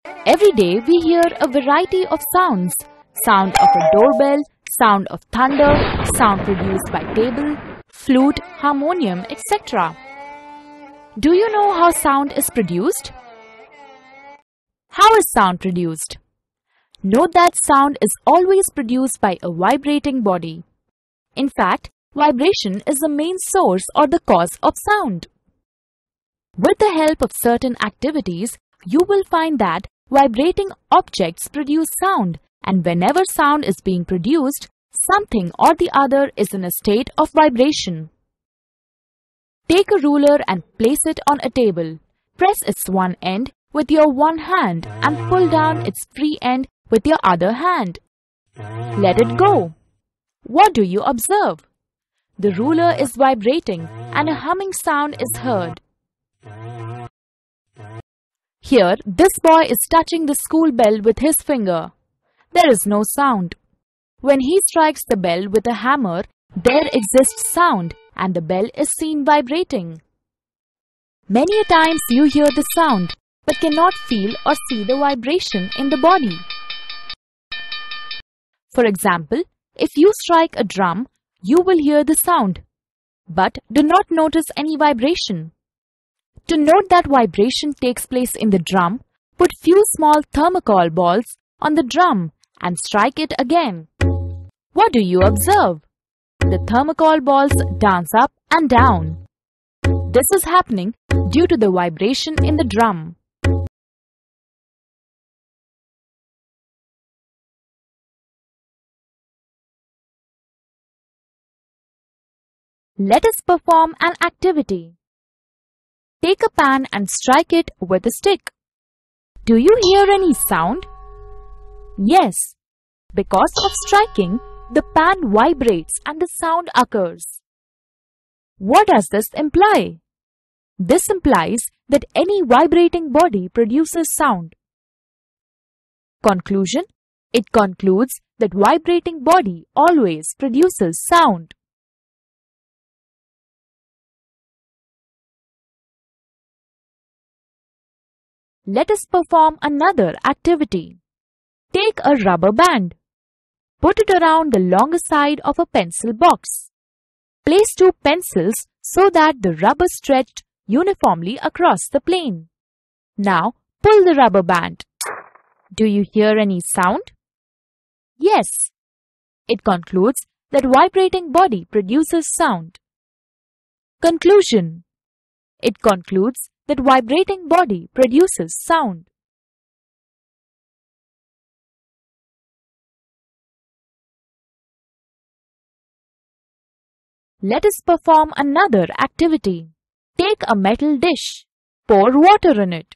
Every day we hear a variety of sounds. Sound of a doorbell, sound of thunder, sound produced by table, flute, harmonium, etc. Do you know how sound is produced? How is sound produced? Note that sound is always produced by a vibrating body. In fact, vibration is the main source or the cause of sound. With the help of certain activities, you will find that vibrating objects produce sound, and whenever sound is being produced, something or the other is in a state of vibration. Take a ruler and place it on a table. Press its one end with your one hand and pull down its free end with your other hand. Let it go. What do you observe? The ruler is vibrating and a humming sound is heard. Here, this boy is touching the school bell with his finger. There is no sound. When he strikes the bell with a hammer, there exists sound and the bell is seen vibrating. Many a times you hear the sound but cannot feel or see the vibration in the body. For example, if you strike a drum, you will hear the sound, but do not notice any vibration. To note that vibration takes place in the drum, put few small thermocol balls on the drum and strike it again. What do you observe? The thermocol balls dance up and down. This is happening due to the vibration in the drum. Let us perform an activity. Take a pan and strike it with a stick. Do you hear any sound? Yes, because of striking, the pan vibrates and the sound occurs. What does this imply? This implies that any vibrating body produces sound. Conclusion: it concludes that vibrating body always produces sound. Let us perform another activity. Take a rubber band. Put it around the longer side of a pencil box. Place two pencils so that the rubber stretched uniformly across the plane. Now pull the rubber band. Do you hear any sound? Yes. It concludes that vibrating body produces sound. Conclusion: it concludes that vibrating body produces sound. Let us perform another activity. Take a metal dish. Pour water in it.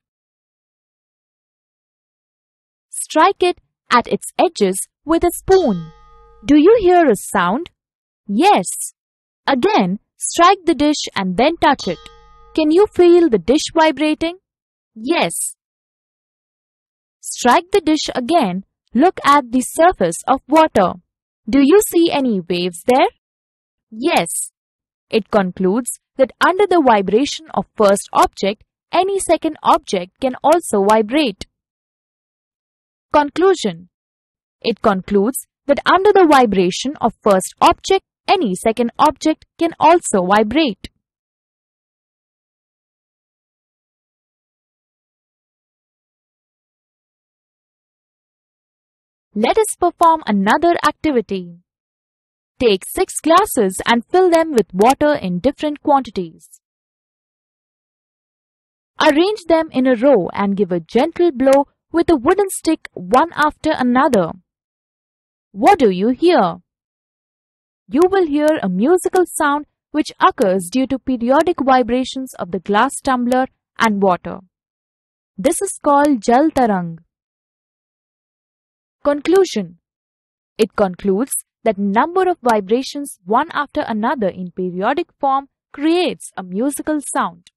Strike it at its edges with a spoon. Do you hear a sound? Yes. Again, strike the dish and then touch it. Can you feel the dish vibrating? Yes. Strike the dish again. Look at the surface of water. Do you see any waves there? Yes. It concludes that under the vibration of first object, any second object can also vibrate. Conclusion: it concludes that under the vibration of first object, any second object can also vibrate. Let us perform another activity. Take 6 glasses and fill them with water in different quantities. Arrange them in a row and give a gentle blow with a wooden stick one after another. What do you hear? You will hear a musical sound which occurs due to periodic vibrations of the glass tumbler and water. This is called Jal Tarang. Conclusion: it concludes that number of vibrations one after another in periodic form creates a musical sound.